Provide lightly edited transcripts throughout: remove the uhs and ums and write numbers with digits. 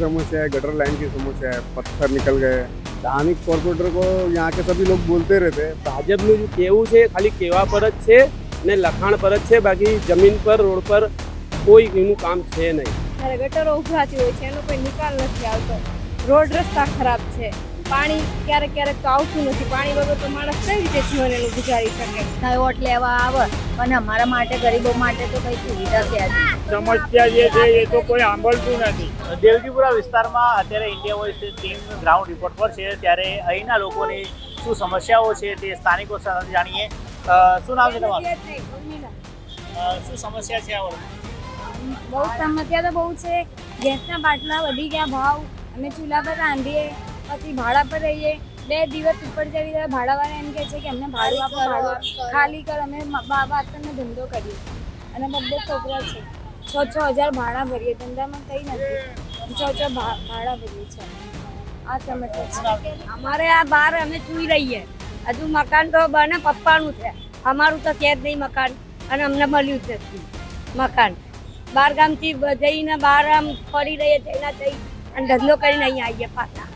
समस्या है, gutter line की समस्या है, पत्थर निकल गए। स्थानिक कॉर्पोरेटर को यहाँ के सभी लोग बोलते रहते हैं। ભાજપનું જે કહેવું છે ખાલી કહેવા પર જ છે ને લખાણ પર જ છે, બાકી જમીન પર રોડ પર કોઈ એનું કામ છે નહીં. જ્યારે ગટરો ઉભરાતી હોય છે એનો કોઈ નિકાલ નથી આવતો. રોડ રસ્તા ખરાબ છે, પાણી ક્યારેક ક્યારેક તો આવતું નથી. પાણી વગર તો માણસ કઈ રીતે જીવન એનું ગુજારી શકે? વોટ લેવા આવે પણ અમારા માટે ગરીબો માટે તો કઈ સુવિધા છે જ નહીં. સમસ્યા જે છે એ તો કોઈ સાંભળતું નથી. દેવજીપુરા વિસ્તારમાં અત્યારે India voice team ground report પર છે, ત્યારે અહીંના લોકોની શું સમસ્યાઓ છે તે સ્થાનિકો સાથે જાણીએ. શું નામ છે તમારું? શું સમસ્યા છે આ વર્ષે? બહુ સમસ્યા તો બહુ છે. ગેસના બાટલા વધી ગયા ભાવ, અમે ચૂલા પર રાંધીએ પછી ભાડા પર રહીએ. 2 દિવસ ઉપર જવી ત્યારે ભાડાવાળા એમ કહે છે કે અમને ભાડું આપો, ભાડું ખાલી કર. અમે વાસણનો ધંધો કરીએ અને 2 છોકરા છે. 6,000 ભાડા ભરીએ, ધંધામાં કંઈ નથી. 6,000 ભાડા ભરીએ છે. આ સમસ્યા છે અમારે આ બહાર અમે સુઈ રહીએ. હજુ મકાન તો બને પપ્પાનું છે, અમારું તો છે જ નહીં મકાન, અને અમને મળ્યું જ નથી મકાન. બહાર ગામથી જઈને બહાર આમ ફરી રહીએ તેના થઈ અને ધંધો કરીને અહીંયા આવીએ પાછા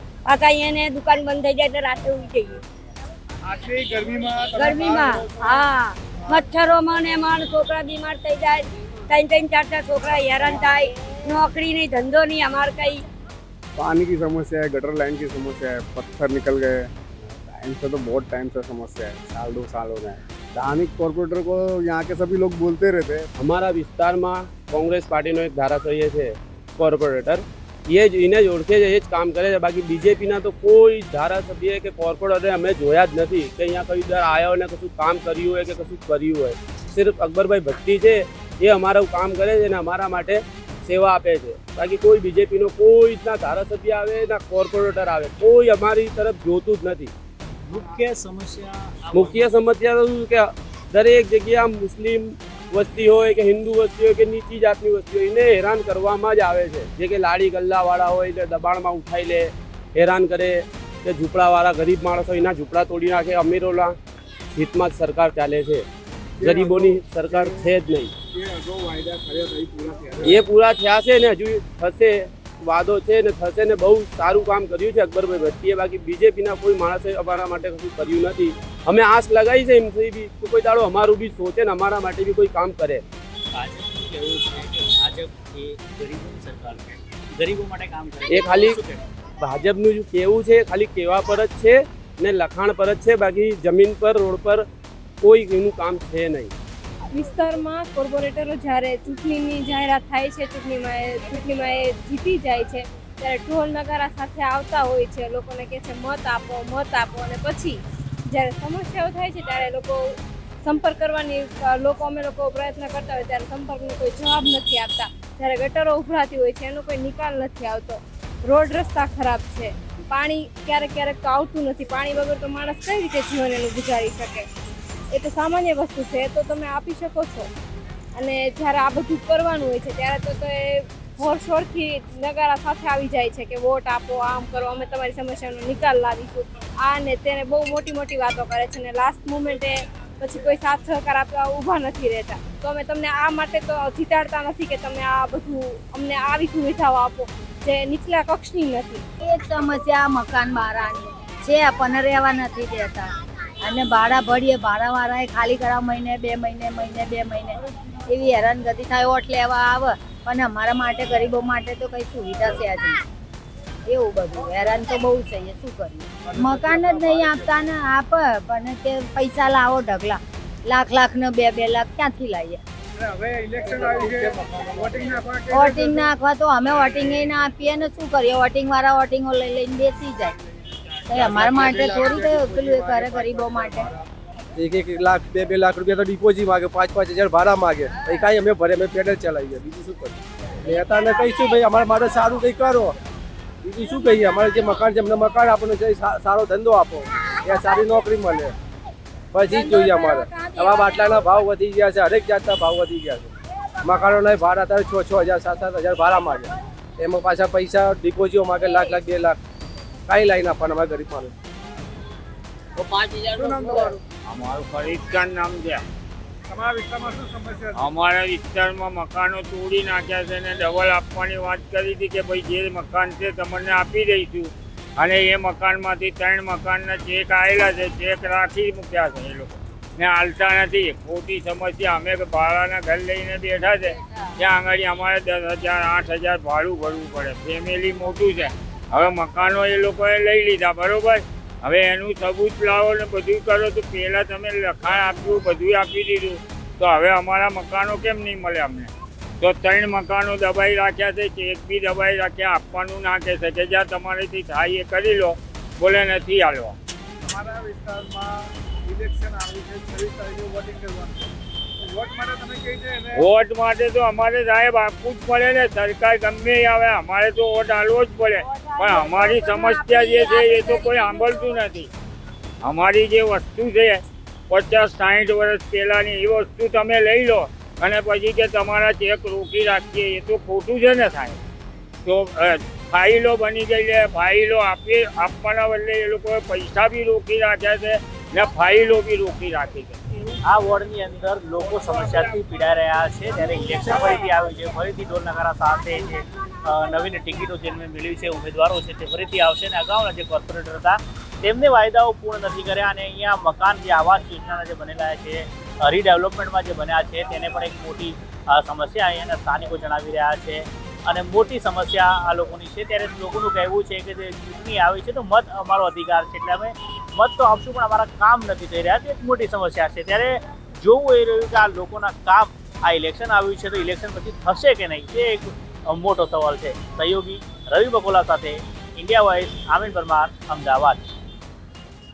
અહીંયા દુકાન બંધ થઈ જાય એટલે રાતે ઉઈ જઈએ. આટલી ગરમીમાં હા, મચ્છરોમાં ને એમાં છોકરા બીમાર થઈ જાય. 3-3, 4-4 છોકરા હેરાન થાય. નોકરી નહીં, ધંધો નહીં, અમારે કઈ. पानी की समस्या है, गटर लाइन की समस्या है, पत्थर निकल गए। टाइम से तो बहुत टाइम से समस्या है, 1-2 साल हो गए। स्थानिक कॉर्पोरेटर को यहाँ के सभी लोग बोलते रहते हैं। અમારા વિસ્તારમાં કોંગ્રેસ પાર્ટીનો એક ધારાસભ્ય છે કોર્પોરેટર, એ જ એને જ ઓળખે છે, એ જ કામ કરે છે. બાકી બીજેપીના તો કોઈ ધારાસભ્ય કે કોર્પોરેટરે અમે જોયા જ નથી કે અહીંયા કઈ દર આવ્યો ને કશું કામ કર્યું હોય કે કશું કર્યું હોય. સિર્ફ અકબરભાઈ ભટ્ટી છે, એ અમારું કામ કરે છે અને અમારા માટે સેવા આપે છે. બાકી કોઈ બીજેપીનો કોઈ ના ધારાસભ્ય આવે ના કોર્પોરેટર આવે, કોઈ અમારી તરફ જોતું જ નથી. મુખ્ય સમસ્યા મુખ્ય સમસ્યા તો શું કે દરેક જગ્યાએ મુસ્લિમ વસ્તી હોય કે હિન્દુ વસ્તી હોય કે નીચી જાતની વસ્તી હોય, એને હેરાન કરવામાં જ આવે છે. જે કે લાડી ગલ્લાવાળા હોય એટલે દબાણમાં ઉઠાઈ લે, હેરાન કરે. કે ઝૂંપડાવાળા ગરીબ માણસો એના ઝૂંપડા તોડી નાખે. અમીરોના હિતમાં જ સરકાર ચાલે છે, ગરીબોની સરકાર છે જ નહીં. એ પૂરા થયા છે ને હજુ થશે, વાદો છે ને થશે ને. બહુ સારું કામ કર્યું છે અકબરભાઈ ભટ્ટીએ. બાકી બીજેપીના કોઈ માણસે અમારા માટે કશું કર્યું નથી. અમે આશ લગાવી છે એમથી બી કોઈ દાડો અમારું બી સોચે ને અમારા માટે બી કોઈ કામ કરે. ભાજપનું કહેવું છે કે ભાજપ એ ગરીબોની સરકાર છે, ગરીબો માટે કામ કરે. એ ખાલી ભાજપનું જે કહેવું છે ખાલી કહેવા પર જ છે ને લખાણ પર જ છે, બાકી જમીન પર રોડ પર કોઈ એનું કામ છે નહીં. વિસ્તારમાં કોર્પોરેટરો જ્યારે ચૂંટણીની જાહેરાત થાય છે, ચૂંટણીમાં એ જીતી જાય છે, ત્યારે ઢોલ નગારા સાથે આવતા હોય છે. લોકોને કહે છે મત આપો, મત આપો. અને પછી જ્યારે સમસ્યાઓ થાય છે ત્યારે લોકો સંપર્ક કરવાની અમે લોકો પ્રયત્ન કરતા હોય ત્યારે સંપર્કનો કોઈ જવાબ નથી આપતા. જ્યારે ગટરો ઉભરાતી હોય છે એનો કોઈ નિકાલ નથી આવતો. રોડ રસ્તા ખરાબ છે, પાણી ક્યારેક ક્યારેક તો આવતું નથી. પાણી વગર તો માણસ કઈ રીતે જીવન એનું ગુજારી શકે? એ તો સામાન્ય વસ્તુ છે, એ તો તમે આપી શકો છો. અને જ્યારે આ બધું કરવાનું હોય છે ત્યારે તો એ હોરશોરથી નગારા સાથે આવી જાય છે કે વોટ આપો, આમ કરો, અમે તમારી સમસ્યાનો નિકાલ લાવીશું. આ ને તેને બહુ મોટી મોટી વાતો કરે છે ને લાસ્ટ મોમેન્ટે પછી કોઈ સાથ સહકાર આપવા ઊભા નથી રહેતા. તો અમે તમને આ માટે તો જીતાડતા નથી કે તમે આ બધું અમને આવી સુવિધાઓ આપો જે નીચલા કક્ષની નથી. એ જ સમસ્યા મકાન બારાની છે, આપણને રહેવા નથી દેતા. અને ભાડા ભરીએ, ભાડાવાળાએ ખાલી કરાવ મહિને 2 મહિને એવી હેરાનગતિ થાય. વોટ લેવા આવે પણ અમારા માટે ગરીબો માટે તો કઈ સુવિધા છે જ નહીં. એવું બધું હેરાન તો બહુ છે. શું કરીએ? મકાન જ નહીં આપતા ને આપે પણ તે પૈસા લાવો ઢગલા, લાખ ને 2 લાખ ક્યાંથી લાવીએ? વોટિંગ નાખવા તો અમે વોટિંગ ના આપીએ ને શું કરીએ? વોટિંગ વાળા વોટિંગો લઈને બેસી જાય. અમારા માટે થોડી કઈ પેલું એ કરે ગરીબો માટે. 1 લાખ 2 લાખ રૂપિયા તો ડિપોઝિટ માગે, 5-5 હજાર ભાડા માગે. પછી કાંઈ અમે ભરે, અમે પેડલ ચલાવીએ. બીજું શું કરીએ? નેતાને કહીશું ભાઈ અમારા માટે સારું કંઈ કરો. બીજું શું કહીએ? અમારે જે મકાન છે અમને મકાન આપો ને સારો ધંધો આપો, ત્યાં સારી નોકરી મળે. પછી જ જોઈએ અમારે. આવા બાટલાના ભાવ વધી ગયા છે, હરેક જાતના ભાવ વધી ગયા છે. મકાનોના ભાડા અત્યારે 6-6 હજાર 7-7 હજાર ભાડા માગે. એમાં પાછા પૈસા ડિપોઝિટો માગે, લાખ 2 લાખ. કાંઈ લાઈને આપવાના અમારા ગરીબ માણસ. તો 5,000 અમારું ફરીદ ખાન નામ છે. તમારા વિસ્તારમાં શું સમસ્યા છે? અમારા વિસ્તારમાં મકાનો તોડી નાખ્યા છે ને ડબલ આપવાની વાત કરી હતી કે ભાઈ જે મકાન છે તમને આપી દઈશું, અને એ મકાનમાંથી 3 મકાનના ચેક આવેલા છે, ચેક રાખી મૂક્યા છે એ લોકો ને હાલતા નથી. ખોટી સમસ્યા. અમે ભાડાના ઘર લઈને બેઠા છે, ત્યાં આગળ અમારે 10,000 8,000 ભાડું ભરવું પડે. ફેમિલી મોટું છે. હવે મકાનો એ લોકોએ લઈ લીધા, બરોબર. હવે એનું સબૂત લાવો ને બધું કરો. તો પહેલાં તમે લખાણ આપ્યું, બધું આપી દીધું, તો હવે અમારા મકાનો કેમ નહીં મળે અમને? તો 3 મકાનો દબાઈ રાખ્યા છે, ચેક બી દબાઈ રાખ્યા. આપવાનું ના કહે છે કે જ્યાં તમારેથી થાય એ કરી લો, બોલે નથી હાલવા. તમારા વિસ્તારમાં ઇલેક્શન આવ્યું છે, 26 તારીખે વોટિંગ કરવાનું છે. વોટ માટે તમે કહી છે એને વોટ માટે તો અમારે સાહેબ આપવું જ પડે ને. સરકાર ગમે એ આવે, અમારે તો વોટ આલવો જ પડે. પણ અમારી સમસ્યા જે છે એ તો કોઈ સાંભળતું નથી. અમારી જે વસ્તુ છે 50-60 વર્ષ પહેલાંની એ વસ્તુ તમે લઈ લો અને પછી કે તમારા ચેક રોકી રાખીએ, એ તો ખોટું છે ને સાહેબ. તો ફાઇલો બની ગઈ છે, ફાઇલો આપવાના બદલે એ લોકોએ પૈસા બી રોકી રાખ્યા છે ને ફાઇલો બી રોકી રાખી છે. આ વોર્ડની અંદર લોકો સમસ્યાથી પીડાઈ રહ્યા છે, ત્યારે ઇલેક્શન ફરીથી આવ્યું છે, ફરીથી ઢોલ નગારા સાથે જે નવીન ટિકિટો જેમને મેળવી છે ઉમેદવારો છે તે ફરીથી આવશે. અને અગાઉના જે કોર્પોરેટર હતા તેમને વાયદાઓ પૂર્ણ નથી કર્યા, અને અહીંયા મકાન જે આવાસ યોજનાના જે બનેલા છે, રીડેવલપમેન્ટમાં જે બન્યા છે તેને પણ એક મોટી સમસ્યા અહીંયાના સ્થાનિકો જણાવી રહ્યા છે, અને મોટી સમસ્યા આ લોકોની છે. ત્યારે લોકોનું કહેવું છે કે જે ચૂંટણી આવી છે તો મત અમારો અધિકાર છે, એટલે અમે મત તો આપશું પણ અમારા કામ નથી થઈ રહ્યા. તે એક મોટી સમસ્યા છે. ત્યારે જોવું એ રહ્યું કે આ લોકોના કામ, આ ઇલેક્શન આવ્યું છે તો ઇલેક્શન પછી થશે કે નહીં, તે એક મોટો સવાલ છે. સહયોગી રવિ બકોલા સાથે ઇન્ડિયા વોઇસ, આમીન પરમાર, અમદાવાદ.